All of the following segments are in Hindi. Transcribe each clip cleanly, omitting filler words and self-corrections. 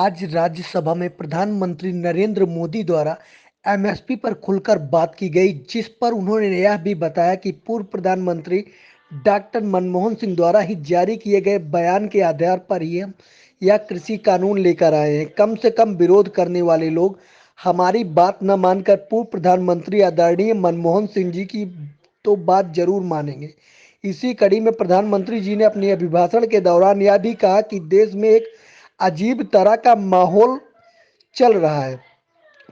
आज राज्यसभा में प्रधानमंत्री नरेंद्र मोदी द्वारा एमएसपी पर खुलकर बात की गई, जिस पर उन्होंने यह भी बताया कि पूर्व प्रधानमंत्री डॉक्टर मनमोहन सिंह द्वारा ही जारी किए गए बयान के आधार पर ही हम यह कृषि कानून लेकर आए हैं। कम से कम विरोध करने वाले लोग हमारी बात न मानकर पूर्व प्रधानमंत्री आदरणीय मनमोहन सिंह जी की तो बात जरूर मानेंगे। इसी कड़ी में प्रधानमंत्री जी ने अपने अभिभाषण के दौरान यह भी कहा कि देश में एक अजीब तरह का माहौल चल रहा है।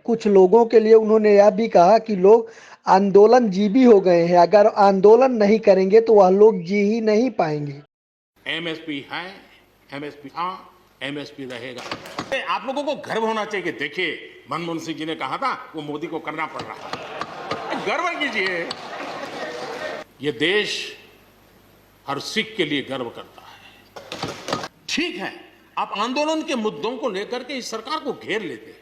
कुछ लोगों के लिए उन्होंने यह भी कहा कि लोग आंदोलन जीवी हो गए हैं, अगर आंदोलन नहीं करेंगे तो वह लोग जी ही नहीं पाएंगे। एमएसपी है, एमएसपी था, एमएसपी रहेगा। आप लोगों को गर्व होना चाहिए कि देखिए मनमोहन सिंह जी ने कहा था वो मोदी को करना पड़ रहा है। गर्व कीजिए। ये देश हर सिख के लिए गर्व करता है। ठीक है, आप आंदोलन के मुद्दों को लेकर के इस सरकार को घेर लेते हैं,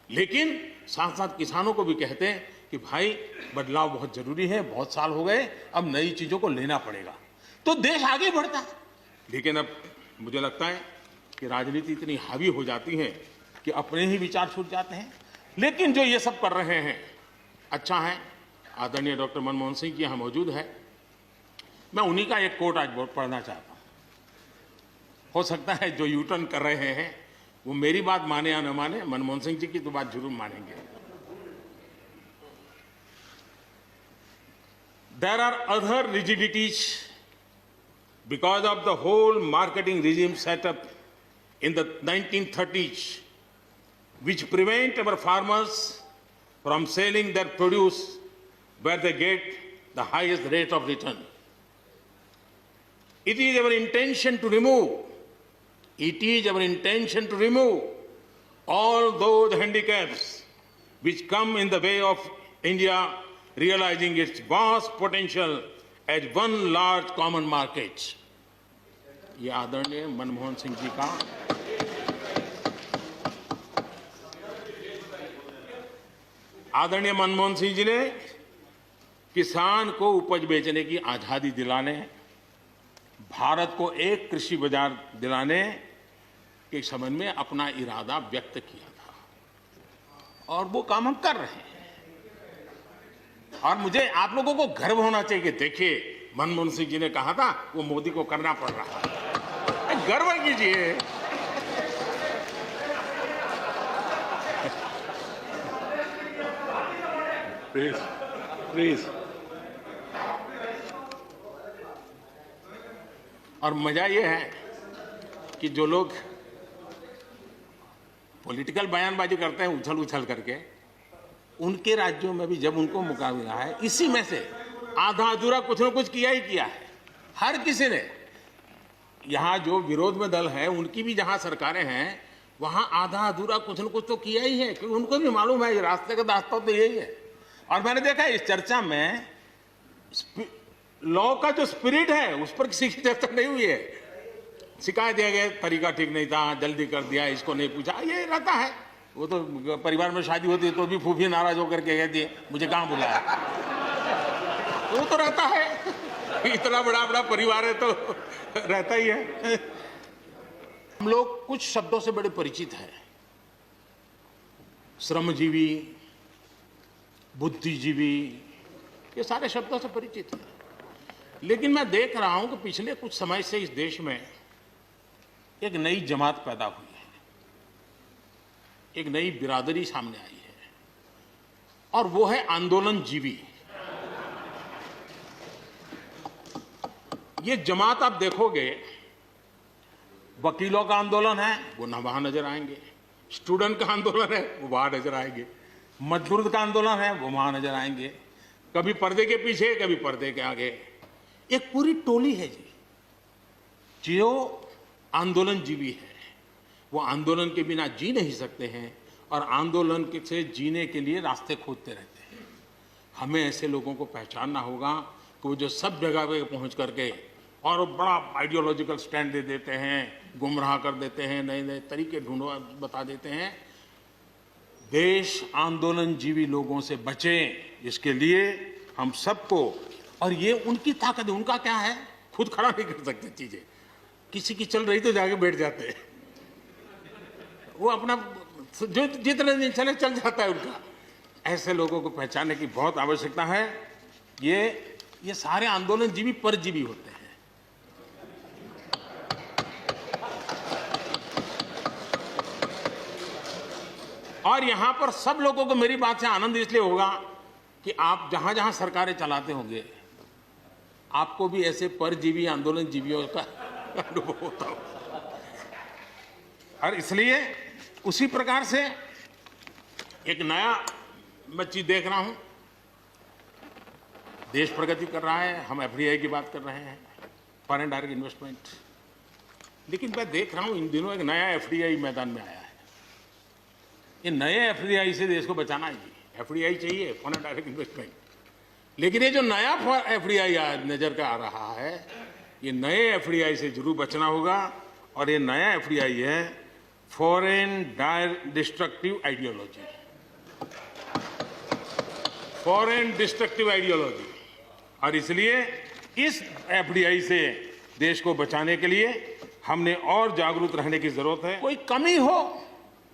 लेकिन साथ साथ किसानों को भी कहते हैं कि भाई बदलाव बहुत जरूरी है, बहुत साल हो गए, अब नई चीजों को लेना पड़ेगा, तो देश आगे बढ़ता है। लेकिन अब मुझे लगता है कि राजनीति इतनी हावी हो जाती है कि अपने ही विचार छूट जाते हैं। लेकिन जो ये सब कर रहे हैं अच्छा है। आदरणीय डॉक्टर मनमोहन सिंह जी यहाँ मौजूद है। मैं उन्हीं का एक कोट आज पढ़ना चाहता हूँ। हो सकता है जो यू टर्न कर रहे हैं वो मेरी बात माने या न माने, मनमोहन सिंह जी की तो बात जरूर मानेंगे। There are other rigidities because of the whole marketing regime set up in the 1930s, which prevent our farmers from selling their produce where they get the highest rate of return. It is our intention to remove all those handicaps which come in the way of India realizing its vast potential as one large common market. ये आदरणीय मनमोहन सिंह जी का आदरणीय मनमोहन सिंह जी ने किसान को उपज बेचने की आजादी दिलाने, भारत को एक कृषि बाजार दिलाने के संबंध में अपना इरादा व्यक्त किया था और वो काम हम कर रहे हैं। और मुझे आप लोगों को गर्व होना चाहिए कि देखिए मनमोहन सिंह जी ने कहा था वो मोदी को करना पड़ रहा है। गर्व कीजिए। प्लीज। और मजा ये है कि जो लोग पॉलिटिकल बयानबाजी करते हैं उछल उछल करके, उनके राज्यों में भी जब उनको मौका मिला है, इसी में से आधा अधूरा कुछ न कुछ किया ही किया है हर किसी ने। यहां जो विरोध में दल है उनकी भी जहां सरकारें हैं वहां आधा अधूरा कुछ न कुछ तो किया ही है, क्योंकि उनको भी मालूम है ये रास्ते का रास्ता तो यही है। और मैंने देखा इस चर्चा में लॉ का जो स्पिरिट है उस पर किसी की चर्चा नहीं हुई है। शिकायत दिया गया तरीका ठीक नहीं था, जल्दी कर दिया, इसको नहीं पूछा, ये रहता है। वो तो परिवार में शादी होती है तो भी फूफी नाराज होकर के कहती है मुझे कहां बुलाया। वो तो रहता है, इतना बड़ा परिवार है तो रहता ही है। हम लोग कुछ शब्दों से बड़े परिचित हैं, श्रमजीवी, बुद्धिजीवी, ये सारे शब्दों से परिचित हैं। लेकिन मैं देख रहा हूं कि पिछले कुछ समय से इस देश में एक नई जमात पैदा हुई है, एक नई बिरादरी सामने आई है, और वो है आंदोलनजीवी। ये जमात आप देखोगे, वकीलों का आंदोलन है वो ना वहां नजर आएंगे, स्टूडेंट का आंदोलन है वो वहां नजर आएंगे, मजदूर का आंदोलन है वो वहां नजर आएंगे, कभी पर्दे के पीछे कभी पर्दे के आगे। एक पूरी टोली है जी जो आंदोलनजीवी है। वो आंदोलन के बिना जी नहीं सकते हैं और आंदोलन से जीने के लिए रास्ते खोजते रहते हैं। हमें ऐसे लोगों को पहचानना होगा कि वो जो सब जगह पे पहुंच करके और बड़ा आइडियोलॉजिकल स्टैंड दे देते हैं, गुमराह कर देते हैं, नए नए तरीके ढूंढो बता देते हैं। देश आंदोलनजीवी लोगों से बचे, इसके लिए हम सबको, और ये उनकी ताकत है। उनका क्या है, खुद खड़ा नहीं कर सकते चीजें, किसी की चल रही तो जाके बैठ जाते हैं। वो अपना जो जितने दिन चले चल जाता है उनका। ऐसे लोगों को पहचानने की बहुत आवश्यकता है। ये सारे आंदोलनजीवी परजीवी होते हैं। और यहां पर सब लोगों को मेरी बात से आनंद इसलिए होगा कि आप जहां जहां सरकारें चलाते होंगे, आपको भी ऐसे परजीवी आंदोलनजीवियों का अनुभव होता होगा। और इसलिए उसी प्रकार से एक नया मैं चीज देख रहा हूं। देश प्रगति कर रहा है, हम एफडीआई की बात कर रहे हैं, फॉरेन डायरेक्ट इन्वेस्टमेंट। लेकिन मैं देख रहा हूं इन दिनों एक नया एफडीआई मैदान में आया है। ये नए एफडीआई से देश को बचाना है जी। एफडीआई चाहिए, फॉरेन डायरेक्ट इन्वेस्टमेंट। लेकिन ये जो नया एफडीआई आज नजर का आ रहा है, ये नए एफडीआई से जरूर बचना होगा। और ये नया एफडीआई है foreign destructive ideology, foreign destructive ideology. और इसलिए इस एफडीआई से देश को बचाने के लिए हमने और जागरूक रहने की जरूरत है। कोई कमी हो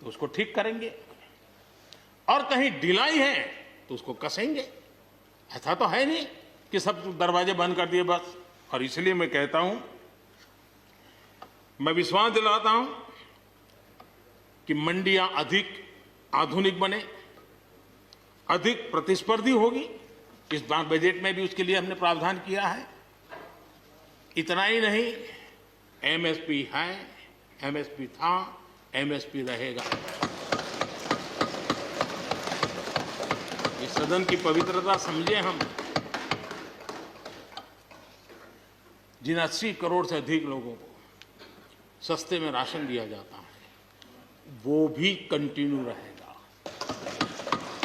तो उसको ठीक करेंगे, और कहीं ढिलाई है तो उसको कसेंगे। ऐसा तो है नहीं कि सब दरवाजे बंद कर दिए बस। और इसलिए मैं कहता हूं, मैं विश्वास दिलाता हूं कि मंडियां अधिक आधुनिक बने, अधिक प्रतिस्पर्धी होगी। इस बार बजट में भी उसके लिए हमने प्रावधान किया है। इतना ही नहीं, एमएसपी है, एमएसपी था, एमएसपी रहेगा। इस सदन की पवित्रता समझे हम। जिन 80 करोड़ से अधिक लोगों को सस्ते में राशन दिया जाता है, वो भी कंटिन्यू रहेगा।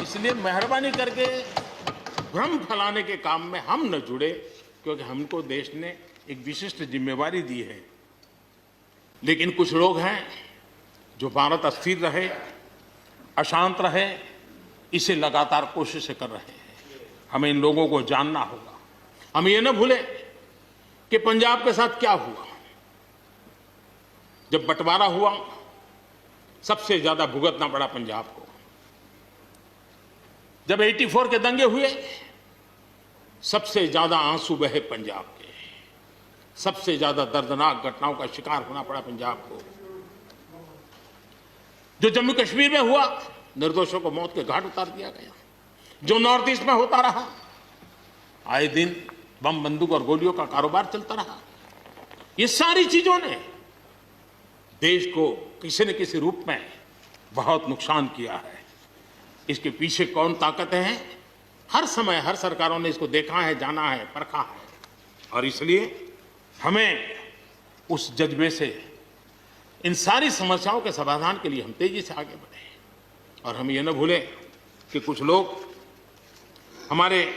इसलिए मेहरबानी करके भ्रम फैलाने के काम में हम न जुड़े, क्योंकि हमको देश ने एक विशिष्ट जिम्मेवारी दी है। लेकिन कुछ लोग हैं जो भारत अस्थिर रहे, अशांत रहे, इसे लगातार कोशिशें कर रहे हैं। हमें इन लोगों को जानना होगा। हम ये न भूलें कि पंजाब के साथ क्या हुआ। जब बंटवारा हुआ, सबसे ज्यादा भुगतना पड़ा पंजाब को। जब 84 के दंगे हुए, सबसे ज्यादा आंसू बहे पंजाब के, सबसे ज्यादा दर्दनाक घटनाओं का शिकार होना पड़ा पंजाब को। जो जम्मू कश्मीर में हुआ, निर्दोषों को मौत के घाट उतार दिया गया। जो नॉर्थ ईस्ट में होता रहा, आए दिन बम बंदूक और गोलियों का कारोबार चलता रहा। ये सारी चीजों ने देश को किसी न किसी रूप में बहुत नुकसान किया है। इसके पीछे कौन ताकतें हैं, हर समय हर सरकारों ने इसको देखा है, जाना है, परखा है। और इसलिए हमें उस जज्बे से इन सारी समस्याओं के समाधान के लिए हम तेजी से आगे बढ़े। और हम ये न भूलें कि कुछ लोग हमारे,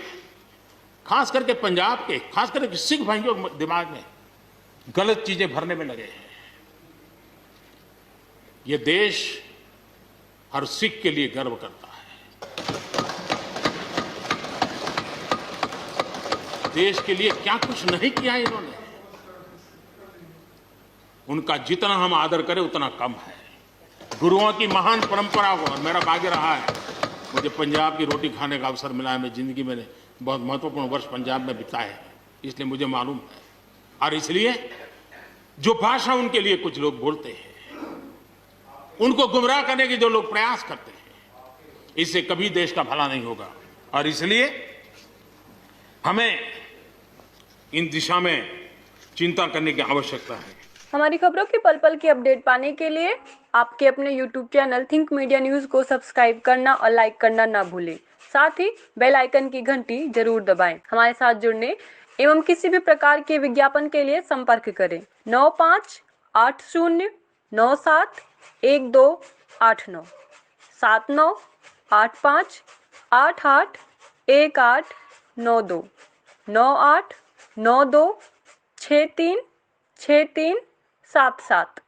खास करके पंजाब के, खास करके सिख भाइयों के दिमाग में गलत चीजें भरने में लगे हैं। ये देश हर सिख के लिए गर्व करता है। देश के लिए क्या कुछ नहीं किया इन्होंने। उनका जितना हम आदर करें उतना कम है। गुरुओं की महान परंपरा को, और मेरा भाग्य रहा है, मुझे पंजाब की रोटी खाने का अवसर मिला है। मैं जिंदगी में बहुत महत्वपूर्ण वर्ष पंजाब में बिताए हैं, इसलिए मुझे मालूम है। और इसलिए जो भाषा उनके लिए कुछ लोग बोलते हैं, उनको गुमराह करने के जो लोग प्रयास करते हैं, इससे कभी देश का भला नहीं होगा। और इसलिए हमें इन दिशा में चिंता करने की आवश्यकता है। हमारी खबरों की पल पल की अपडेट पाने के लिए आपके अपने YouTube channel think media news को सब्सक्राइब करना और लाइक करना ना भूलें। साथ ही बेल आइकन की घंटी जरूर दबाएं। हमारे साथ जुड़ने एवं किसी भी प्रकार के विज्ञापन के लिए संपर्क करें 9580971289 7985881892 9892636377।